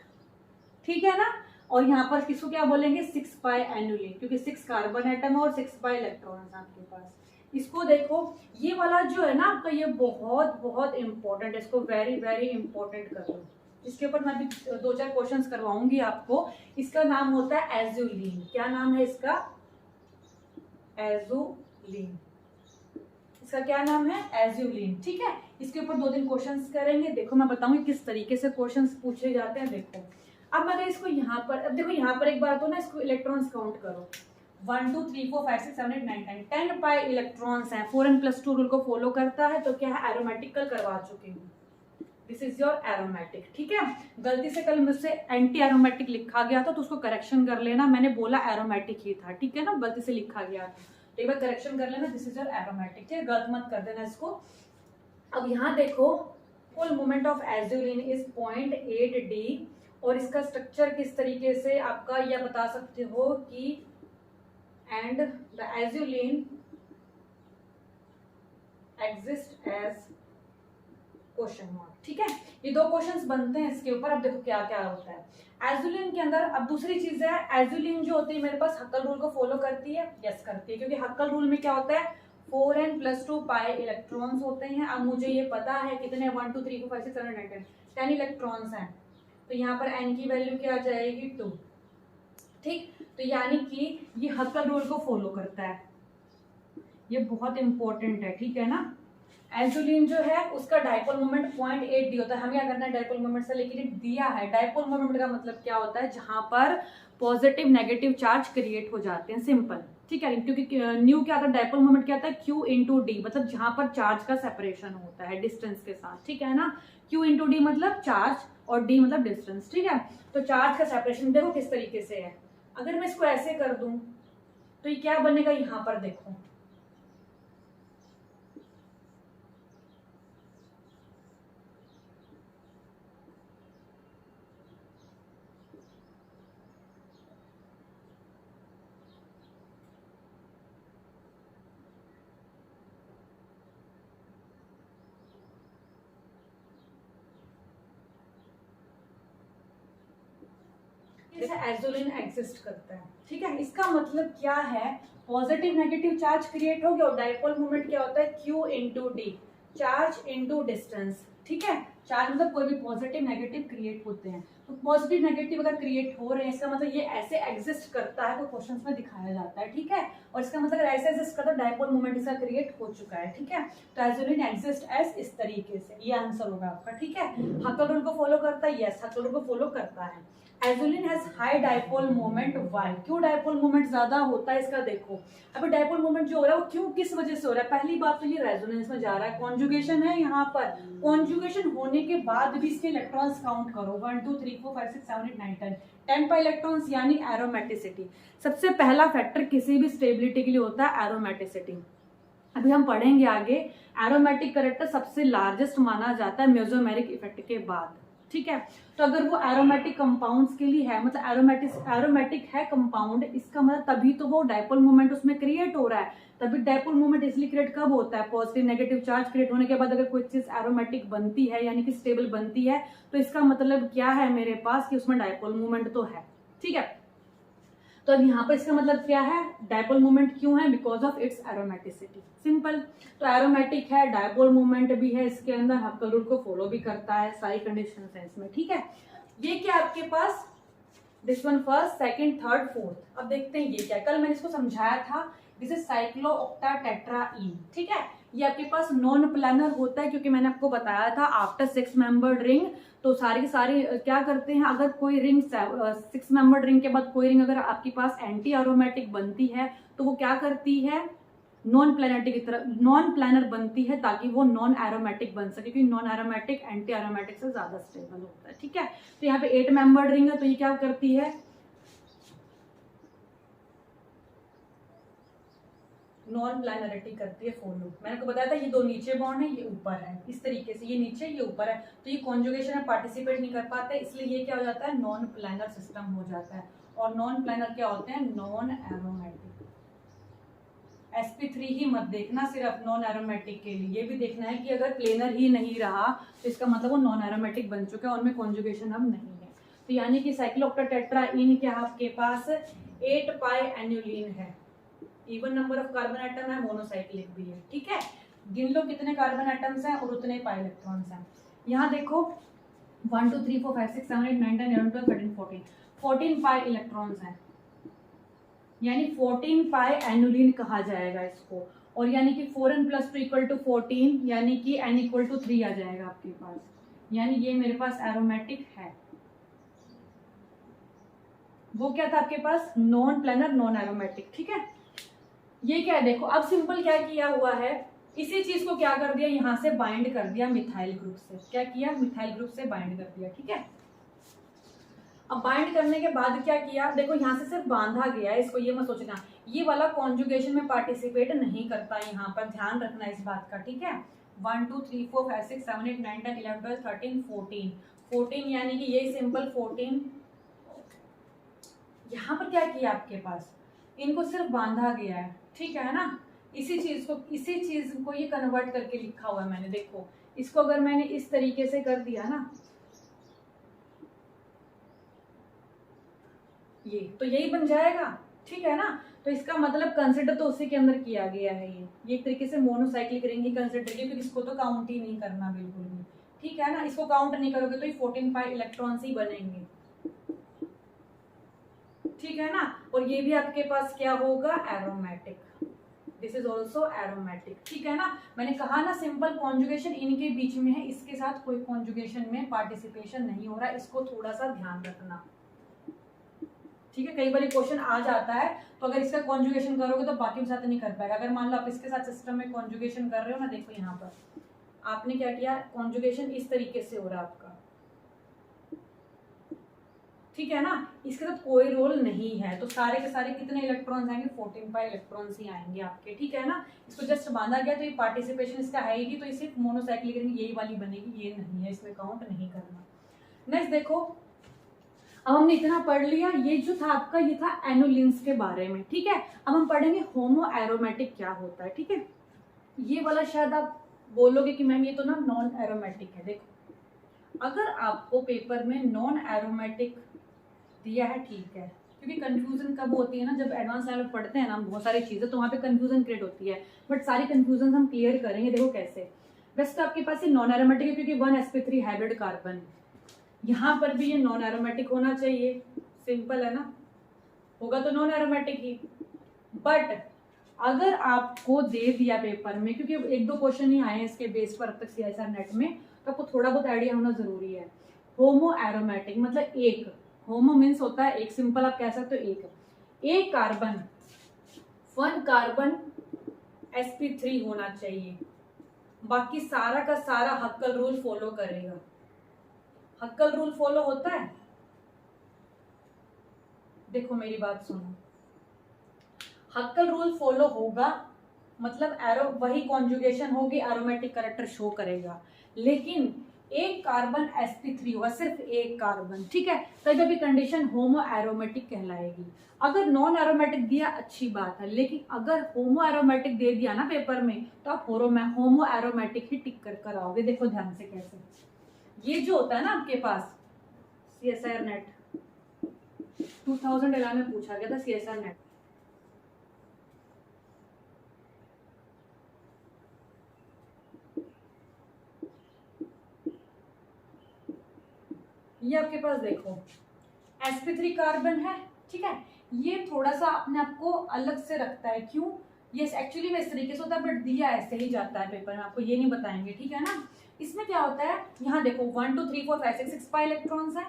ठीक है ना। और यहाँ पर किसको क्या बोलेंगे, 6 पाई एनुलिन, क्योंकि 6 कार्बन एटम है और 6 पाई इलेक्ट्रॉन्स आपके पास। इसको देखो, ये वाला जो है ना आपका, ये बहुत बहुत इंपॉर्टेंट है, इसको वेरी वेरी इंपॉर्टेंट कर लो। इसके ऊपर मैं भी 2-4 क्वेश्चंस करवाऊंगी आपको। इसका नाम होता है एजुलिन। क्या नाम है इसका, एजुलिन। इसका क्या नाम है, एजुलिन, ठीक है। इसके ऊपर 2-3 क्वेश्चंस करेंगे। देखो मैं बताऊंगी किस तरीके से क्वेश्चंस पूछे जाते हैं। देखो अब अगर इसको यहाँ पर, अब देखो यहाँ पर एक बार तो ना इसको इलेक्ट्रॉन्स काउंट करो, 1 2 3 4 5 6 7 8 9 10 10 पाई इलेक्ट्रॉन्स हैं। 4n+2 रूल को फॉलो करता है, तो क्या है, एरोमेटिक कल करवा चुकी हूँ। दिस इज योर एरोमेटिक, ठीक है। गलती से कल मुझसे एंटी एरोमेटिक लिखा गया था, तो उसको करेक्शन कर लेना, मैंने बोला एरोमेटिक ही था, ठीक है ना, गलती से लिखा गया था, तो एक बार करेक्शन कर लेना, दिस इज योर एरोमेटिक, ठीक है, गलत मत कर देना इसको। अब यहाँ देखो, कुल moment of azulene is 0.8 d और इसका स्ट्रक्चर किस तरीके से आपका यह बता सकते हो कि and the azulene exist as question mark, ठीक है। ये 2 क्वेश्चंस बनते हैं इसके ऊपर। अब देखो क्या क्या होता है एजुलिन के अंदर। अब दूसरी चीज है, एजुलिन जो होती है मेरे पास हक्कल रूल को फॉलो करती है, यस करती है, क्योंकि हक्कल रूल में क्या होता है, 4n+2 पाई इलेक्ट्रॉन्स होते हैं। अब मुझे ये पता है कितने 1 2 3 4 5 6 7 8 9 10 इलेक्ट्रॉन्स हैं, तो यहाँ पर n की वैल्यू क्या आ जाएगी, 2, ठीक। तो यानी कि ये हक्कल रूल को फॉलो करता है, ये बहुत इंपॉर्टेंट है, ठीक है ना। एजुलिन जो है उसका डायपोल मोमेंट 0.8 d होता है। हमें क्या करना है, डायपोल मोमेंट से, लेकिन दिया है। डायपोल मोमेंट का मतलब क्या होता है, जहां पर पॉजिटिव नेगेटिव चार्ज क्रिएट हो जाते हैं, सिंपल, ठीक है। क्योंकि न्यू क्या आता है, डायपोल मोमेंट क्या आता है, Q × D, मतलब जहां पर चार्ज का सेपरेशन होता है डिस्टेंस के साथ, ठीक है ना। Q × D मतलब चार्ज और D मतलब डिस्टेंस, ठीक है। तो चार्ज का सेपरेशन देखो किस तरीके से है। अगर मैं इसको ऐसे कर दूं तो ये क्या बनेगा, यहाँ पर देखो, एजुलिन एग्जिस्ट करता है, ठीक है। इसका मतलब क्या है, पॉजिटिव नेगेटिव चार्ज क्रिएट हो गया और डायपोल मोमेंट क्या होता है, Q × D, charge into distance, ठीक है। चार्ज मतलब कोई भी पॉजिटिव नेगेटिव क्रिएट होते हैं, तो पॉजिटिव नेगेटिव अगर क्रिएट हो रहे हैं, इसका मतलब ये ऐसे एग्जिस्ट करता है, तो क्वेश्चंस में दिखाया जाता है, ठीक है। और इसका मतलब ऐसे एग्जिस्ट करता है, डायपोल मोमेंट इसका क्रिएट हो चुका है, ठीक है। तो एजुलिन एग्जिस्ट एज इस तरीके से, ये आंसर होगा आपका, ठीक है। हक्कल रूल को फॉलो करता है, यस हक्कल रूल को फॉलो करता है। Azulene has high dipole moment, why? क्यों डायपोल मोमेंट ज्यादा होता है इसका देखो। अभी डायपोल मोमेंट जो हो रहा है वो क्यों, किस वजह से हो रहा है? पहली बात तो ये रेजोनेंस में जा रहा है, कॉन्जुगेशन है यहाँ पर। कॉन्जुगेशन होने के बाद भी इसके इलेक्ट्रॉन्स काउंट करो, 1 2 3 4 5 6 7 8 9 10 10 पाई इलेक्ट्रॉन्स, यानी एरोमेटिसिटी। सबसे पहला फैक्टर किसी भी स्टेबिलिटी के लिए होता है एरोमेटिसिटी। अभी हम पढ़ेंगे आगे। एरोमेटिक कैरेक्टर सबसे लार्जेस्ट माना जाता है मेसोमेरिक इफेक्ट के बाद, ठीक है। तो अगर वो एरोमेटिक कंपाउंड्स के लिए है, मतलब एरोमेटिक है कंपाउंड, इसका मतलब तभी तो वो डायपोल मोमेंट उसमें क्रिएट हो रहा है। तभी डायपोल मोमेंट इसलिए क्रिएट कब होता है? पॉजिटिव नेगेटिव चार्ज क्रिएट होने के बाद अगर कोई चीज एरोमेटिक बनती है यानी कि स्टेबल बनती है, तो इसका मतलब क्या है मेरे पास कि उसमें डायपोल मोमेंट तो है, ठीक है। तो अब यहाँ पर इसका मतलब क्या है? डायपोल मोमेंट क्यों है? Because of its aromaticity, simple. तो एरोमेटिक है, डायपोल मोमेंट भी है इसके अंदर, हक्कल रूल को फॉलो भी करता है, सारी कंडीशन है इसमें, ठीक है। ये क्या आपके पास? This one first, second, third, fourth. अब देखते हैं ये क्या है। कल मैंने इसको समझाया था, दिस इज साइक्लोऑक्टाटेट्राईन, ठीक है। ये आपके पास नॉन प्लानर होता है, क्योंकि मैंने आपको बताया था आफ्टर 6 मेंबर्ड रिंग तो सारी क्या करते हैं, अगर कोई रिंग 6 मेंबर्ड रिंग के बाद कोई रिंग अगर आपके पास एंटी एरोमेटिक बनती है तो वो क्या करती है? नॉन प्लानरिटी की तरह नॉन प्लानर बनती है, ताकि वो नॉन एरोमेटिक बन सके, क्योंकि नॉन एरोमेटिक एंटी एरोमेटिक से ज्यादा स्टेबल होता है, ठीक है। तो यहाँ पे 8 मेंबर्ड रिंग है, तो ये क्या करती है? नॉन प्लानरिटी करती है फॉलो। मैंने आपको बताया था ये दो नीचे बॉन्ड है, ये ऊपर है, इस तरीके से ये नीचे ये ऊपर है, तो ये कॉन्जुगेशन में पार्टिसिपेट नहीं कर पाते, इसलिए ये क्या हो जाता है? नॉन प्लानर सिस्टम हो जाता है। और नॉन प्लानर क्या होते हैं? Non aromatic. sp3 ही मत देखना सिर्फ नॉन एरोमेटिक के लिए, ये भी देखना है कि अगर प्लेनर ही नहीं रहा तो इसका मतलब वो नॉन एरोमेटिक बन चुका है, उनमें कॉन्जुगेशन अब नहीं है। तो यानी कि साइक्लोऑक्टाटेट्राईन क्या आपके पास 8 पाई एनुलिन है, even number of carbon atom है, मोनोसाइक्लिक भी है, ठीक है। गिन लो कितने कार्बन एटम्स हैं और उतने पाई इलेक्ट्रॉन्स हैं। यहाँ देखो 1 2 3 4 5 6 7 8 9 10 11 12 13 14 14 पाई इलेक्ट्रॉन्स हैं, यानी 14 पाई एनुलिन कहा जाएगा इसको। और यानी कि 4n + 2 = 14, यानी कि n = 3 आ जाएगा आपके पास, यानी ये मेरे पास एरोमेटिक है। वो क्या था आपके पास? नॉन प्लानर नॉन एरोमेटिक, ठीक है। ये क्या है देखो, अब सिंपल क्या किया हुआ है, इसी चीज को क्या कर दिया, यहाँ से बाइंड कर दिया मिथाइल ग्रुप से। क्या किया? मिथाइल ग्रुप से बाइंड कर दिया, ठीक है। अब बाइंड करने के बाद क्या किया, देखो यहाँ से सिर्फ बांधा गया है इसको, ये मत सोचना ये वाला कॉन्जुगेशन में पार्टिसिपेट नहीं करता, यहाँ पर ध्यान रखना इस बात का, ठीक है। 1 2 3 4 5 6 7 8 9 10 11 12 13 14 यानी कि ये सिंपल 14। यहाँ पर क्या किया आपके पास, इनको सिर्फ बांधा गया है, ठीक है ना। इसी चीज को ये कन्वर्ट करके लिखा हुआ है मैंने, देखो इसको अगर मैंने इस तरीके से कर दिया ना, ये तो यही बन जाएगा, ठीक है ना। तो इसका मतलब कंसिडर तो उसी के अंदर किया गया है, ये एक तरीके से मोनोसाइक्लिक रिंग ही कंसिडर किया, क्योंकि इसको तो काउंट ही नहीं करना बिल्कुल भी, ठीक है ना। इसको काउंट नहीं करोगे तो ये 14 पाई इलेक्ट्रॉन्स ही बनेंगे, ठीक है ना। और ये भी आपके पास क्या होगा? Aromatic, this is also aromatic, ठीक है ना। मैंने कहा ना सिंपल कॉन्जुगेशन इनके बीच में है, इसके साथ कोई कॉन्जुगेशन में पार्टिसिपेशन नहीं हो रहा, इसको थोड़ा सा ध्यान रखना, ठीक है। कई बार क्वेश्चन आ जाता है, तो अगर इसका कॉन्जुगेशन करोगे तो बाकी के साथ नहीं कर पाएगा। अगर मान लो आप इसके साथ सिस्टम में कॉन्जुगेशन कर रहे हो ना, देखो यहाँ पर आपने क्या किया, कॉन्जुगेशन इस तरीके से हो रहा है आपका, ठीक है ना। इसके साथ कोई रोल नहीं है, तो सारे के सारे कितने इलेक्ट्रॉन्स आएंगे? 14 पाई इलेक्ट्रॉन्स ही आएंगे आपके, ठीक है ना। इसको जस्ट बांधा गया तो ये पार्टिसिपेशन इसका है ही, तो ये सिर्फ मोनोसाइक्लिक रिंग यही वाली बनेगी, ये नहीं है, इसमें काउंट नहीं करना। नेक्स्ट देखो, अब हमने इतना पढ़ लिया, ये जो था आपका ये था एनुलिन्स के बारे में, ठीक है। अब हम पढ़ेंगे होमो एरोमेटिक क्या होता है, ठीक है। ये वाला शायद आप बोलोगे कि मैम ये तो ना नॉन एरोमेटिक है। देखो अगर आपको पेपर में नॉन एरोमेटिक दिया है, ठीक है, क्योंकि कंफ्यूजन कब होती है ना, जब एडवांस लेवल पढ़ते हैं ना बहुत सारी चीजें, तो वहाँ पे कंफ्यूजन क्रिएट होती है, बट सारी कंफ्यूजन हम क्लियर करेंगे। देखो कैसे, वैसे तो आपके पास ये नॉन एरोमेटिक है क्योंकि 1 sp3 हाइब्रिड कार्बन, यहाँ पर भी ये नॉन एरोमेटिक होना चाहिए, सिंपल है ना, होगा तो नॉन एरोमेटिक ही। बट अगर आपको दे दिया पेपर में, क्योंकि 1-2 क्वेश्चन ही आए हैं इसके बेस पर अब तक CSR नेट में, तो आपको थोड़ा बहुत आइडिया होना जरूरी है। होमो एरोमेटिक मतलब एक, होमो मीन्स होता है एक, सिंपल आप कह सकते हो एक कार्बन, 1 कार्बन sp3 होना चाहिए, बाकी सारा का सारा हक्कल रूल फॉलो करेगा। हक्कल रूल फॉलो होता है, देखो मेरी बात सुनो, हक्कल रूल फॉलो होगा मतलब एरो वही कॉन्जुगेशन होगी, एरोमेटिक कैरेक्टर शो करेगा, लेकिन एक कार्बन sp3 होगा, सिर्फ एक कार्बन, ठीक है, तभी अभी कंडीशन होमो एरोमेटिक कहलाएगी। अगर नॉन एरोमेटिक दिया अच्छी बात है, लेकिन अगर होमो एरोमेटिक दे दिया ना पेपर में तो आप होमो एरोमेटिक ही टिक कर आओगे। देखो ध्यान से कैसे, ये जो होता है ना आपके पास CSIR नेट 2011 में पूछा गया था, CSIR नेट, ये आपके पास देखो sp3 कार्बन है, ठीक है, ये थोड़ा सा अपने आप को अलग से रखता है, क्यों, ये एक्चुअली में इस तरीके से होता है, बट दिया ऐसे ही जाता है पेपर में, आपको ये नहीं बताएंगे, ठीक है ना। इसमें क्या होता है, यहाँ देखो 1 2 3 4 5 6 6 पाई इलेक्ट्रॉन्स है,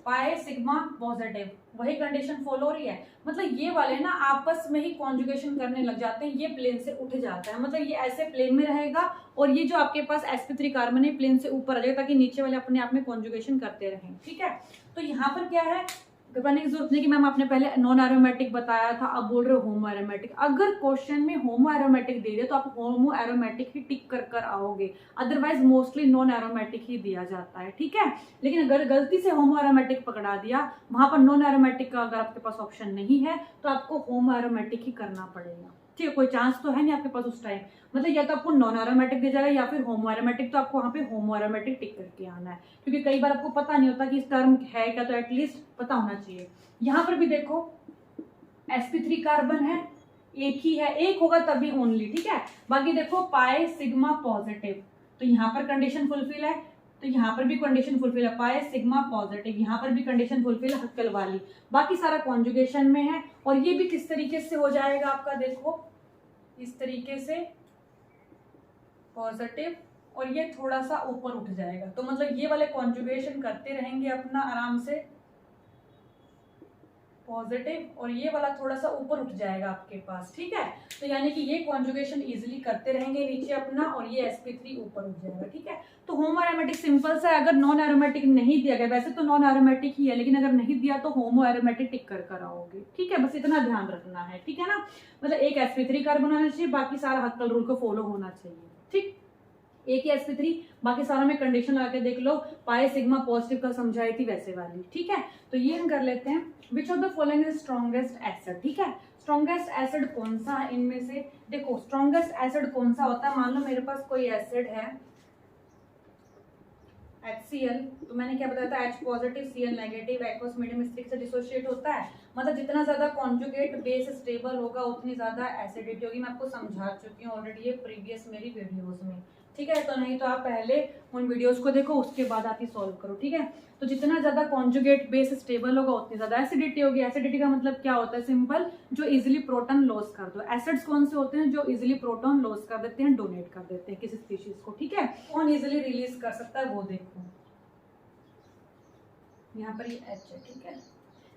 पाई सिग्मा पॉजिटिव, वही कंडीशन फॉलो हो रही है, मतलब ये वाले ना आपस में ही कॉन्जुगेशन करने लग जाते हैं, ये प्लेन से उठ जाता है, मतलब ये ऐसे प्लेन में रहेगा, और ये जो आपके पास sp3 कार्बन है प्लेन से ऊपर आ जाएगा, ताकि नीचे वाले अपने आप में कॉन्जुगेशन करते रहें, ठीक है। तो यहाँ पर क्या है, घबराने की जरूरत नहीं कि मैम आपने पहले नॉन एरोमेटिक बताया था, अब बोल रहे हो होमो एरोमेटिक। अगर क्वेश्चन में होमो एरोमेटिक दे दिया तो आप होमो एरोमेटिक ही टिक कर आओगे, अदरवाइज मोस्टली नॉन एरोमेटिक ही दिया जाता है, ठीक है। लेकिन अगर गलती से होमो एरोमेटिक पकड़ा दिया, वहां पर नॉन एरोमेटिक का अगर आपके पास ऑप्शन नहीं है तो आपको होमो एरोमेटिक ही करना पड़ेगा, ठीक है, कोई चांस तो है नहीं आपके पास उस टाइम, मतलब या तो आपको नॉन एरोमेटिक दे जाएगा या फिर होमो एरोमेटिक, तो आपको वहाँ पे होमो एरोमेटिक टिक करके आना है, क्योंकि कई बार आपको पता नहीं होता कि इस टर्म है क्या, तो एटलीस्ट पता होना चाहिए। यहाँ पर भी देखो sp3 कार्बन है, एक ही है, एक होगा तभी ओनली, ठीक है, बाकी देखो पाई सिग्मा पॉजिटिव, तो यहाँ पर कंडीशन फुलफिल है, तो यहाँ पर भी कंडीशन फुलफिल है, पाई सिग्मा पॉजिटिव, यहाँ पर भी कंडीशन फुलफिल है हक्कल वाली, बाकी सारा कॉन्जुगेशन में है। और ये भी किस तरीके से हो जाएगा आपका, देखो इस तरीके से पॉजिटिव, और ये थोड़ा सा ऊपर उठ जाएगा, तो मतलब ये वाले कॉन्जुगेशन करते रहेंगे अपना आराम से पॉजिटिव, और ये वाला थोड़ा सा ऊपर उठ जाएगा आपके पास, ठीक है, तो यानी कि ये कॉन्जुगेशन इजीली करते रहेंगे नीचे अपना, और ये sp3 ऊपर उठ जाएगा, ठीक है। तो होमो एरोमेटिक सिंपल सा है, अगर नॉन एरोमेटिक नहीं दिया गया, वैसे तो नॉन एरोमेटिक ही है, लेकिन अगर नहीं दिया तो होमो एरोमेटिक टिक कर आओगे, ठीक है, बस इतना ध्यान रखना है, ठीक है ना, मतलब एक sp3 कार्बन होना चाहिए, बाकी सारा हक्कल रूल को फॉलो होना चाहिए, ठीक, एक ही sp3, बाकी सारा में कंडीशन लगा के देख लो, पाई सिग्मा पॉजिटिव का समझाई थी वैसे वाली, ठीक है। तो ये हम कर लेते हैं, which of the following is strongest acid, ठीक है, स्ट्रॉन्गेस्ट एसिड कौन सा है इनमें से, देखो स्ट्रॉन्गेस्ट एसिड कौन सा होता है, मान लो मेरे पास कोई एसिड है HCl, तो मैंने क्या बताया था, H positive Cl negative, aqueous medium इस तरीके से डिसोशिएट होता है, मतलब जितना ज्यादा कॉन्जुगेट बेस स्टेबल होगा उतनी ज्यादा एसिडिटी होगी, मैं आपको समझा चुकी हूँ ऑलरेडी ये प्रीवियस मेरी वीडियोस में, ठीक है, तो नहीं तो आप पहले उन वीडियोस को देखो, उसके बाद आप ही सॉल्व करो, ठीक है। तो जितना ज्यादा कॉन्जुगेट बेस स्टेबल होगा उतनी ज्यादा एसिडिटी होगी। एसिडिटी का मतलब क्या होता है, सिंपल, जो इजिली प्रोटॉन लॉस कर दो। एसिड्स कौन से होते हैं, जो इजिली प्रोटॉन लॉस कर देते हैं, डोनेट कर देते हैं किसी स्पीशीज को, ठीक है। कौन इजिली रिलीज कर सकता है वो देखो, यहाँ पर ये H है, ठीक है,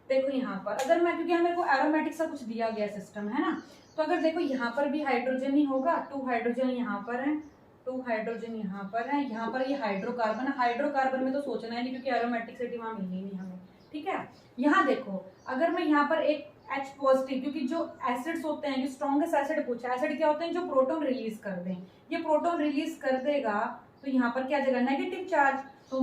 देखो यहाँ पर अगर मैं, क्योंकि मेरे को एरोमेटिक सा कुछ दिया गया सिस्टम है ना, तो अगर देखो यहाँ पर भी हाइड्रोजन ही होगा, 2 हाइड्रोजन यहाँ पर है, 2 हाइड्रोजन यहाँ पर है, यहाँ पर ये हाइड्रोकार्बन है, हाइड्रोकार्बन में तो सोचना है नहीं क्योंकि एरोमेटिसिटी वहां मिलनी नहीं हमें, ठीक है। यहाँ देखो अगर मैं यहाँ पर एक H पॉजिटिव, क्योंकि जो एसिड्स होते हैं, जो स्ट्रॉन्गेस्ट एसिड पूछा, एसिड क्या होते हैं, जो प्रोटॉन रिलीज कर दें, ये प्रोटॉन रिलीज कर देगा, तो यहाँ पर क्या जगह नेगेटिव चार्ज, तो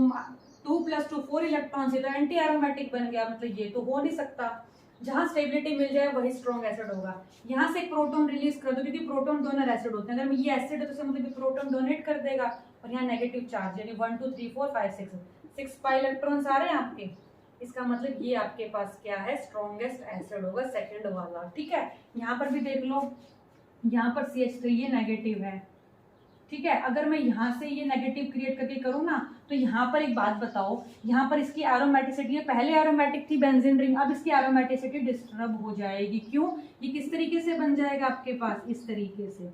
2 + 2 4 इलेक्ट्रॉन से, तो एंटी एरोमेटिक बन गया, मतलब ये तो हो नहीं सकता, जहां स्टेबिलिटी मिल जाए वही स्ट्रॉन्ग एसिड होगा। यहाँ से एक प्रोटॉन रिलीज कर दो, क्योंकि प्रोटॉन डोनर एसिड होते हैं, अगर ये एसिड है तो मतलब प्रोटॉन डोनेट कर देगा, और यहाँ नेगेटिव चार्ज, यानी 1 2 3 4 5 6 पाई इलेक्ट्रॉन्स आ रहे हैं आपके, इसका मतलब ये आपके पास क्या है, स्ट्रॉन्गेस्ट एसिड होगा, सेकंड वाला, ठीक है। यहाँ पर भी देख लो, यहाँ पर CH3 ये नेगेटिव है, ठीक है, अगर मैं यहाँ से ये नेगेटिव क्रिएट करके करूँ ना, तो यहाँ पर एक बात बताओ, यहाँ पर इसकी एरोमेटिसिटी, पहले एरोमेटिक थी बेंजीन रिंग, अब इसकी एरोमेटिसिटी डिस्टर्ब हो जाएगी, क्यों, ये किस तरीके से बन जाएगा आपके पास, इस तरीके से,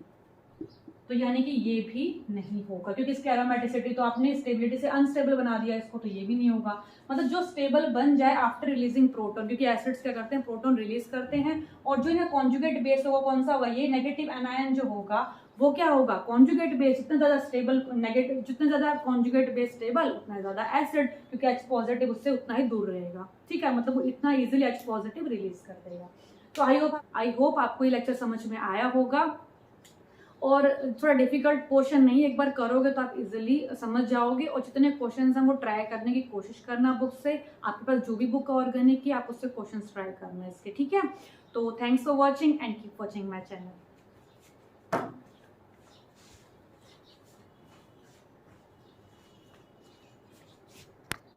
तो यानी कि ये भी नहीं होगा, क्योंकि इसकी एरोमेटिसिटी तो आपने स्टेबिलिटी से अनस्टेबल बना दिया इसको, तो ये भी नहीं होगा। मतलब जो स्टेबल बन जाए आफ्टर रिलीजिंग प्रोटॉन, क्योंकि एसिड्स क्या करते हैं, प्रोटॉन रिलीज करते हैं, और जो इनका कॉन्जुगेट बेस होगा कौन सा होगा, ये नेगेटिव एनायन जो होगा वो क्या होगा, कॉन्जुगेट बेस। जितना ज्यादा स्टेबल नेगेटिव, जितना ज्यादा कॉन्जुगेट बेस स्टेबल उतना ज्यादा एसिड, क्योंकि H पॉजिटिव उससे उतना ही दूर रहेगा। ठीक है, मतलब वो इतना इजीली H पॉजिटिव रिलीज कर देगा। तो आई होप आपको ये लेक्चर समझ में आया होगा, और थोड़ा डिफिकल्ट क्वेश्चन नहीं, एक बार करोगे तो आप इजीली समझ जाओगे। और जितने क्वेश्चंस हैं वो ट्राई करने की कोशिश करना बुक से, आपके पास जो भी बुक है ऑर्गेनिक की, आप उससे क्वेश्चंस ट्राई करना इसके। ठीक है, तो thanks for watching and keep watching my channel.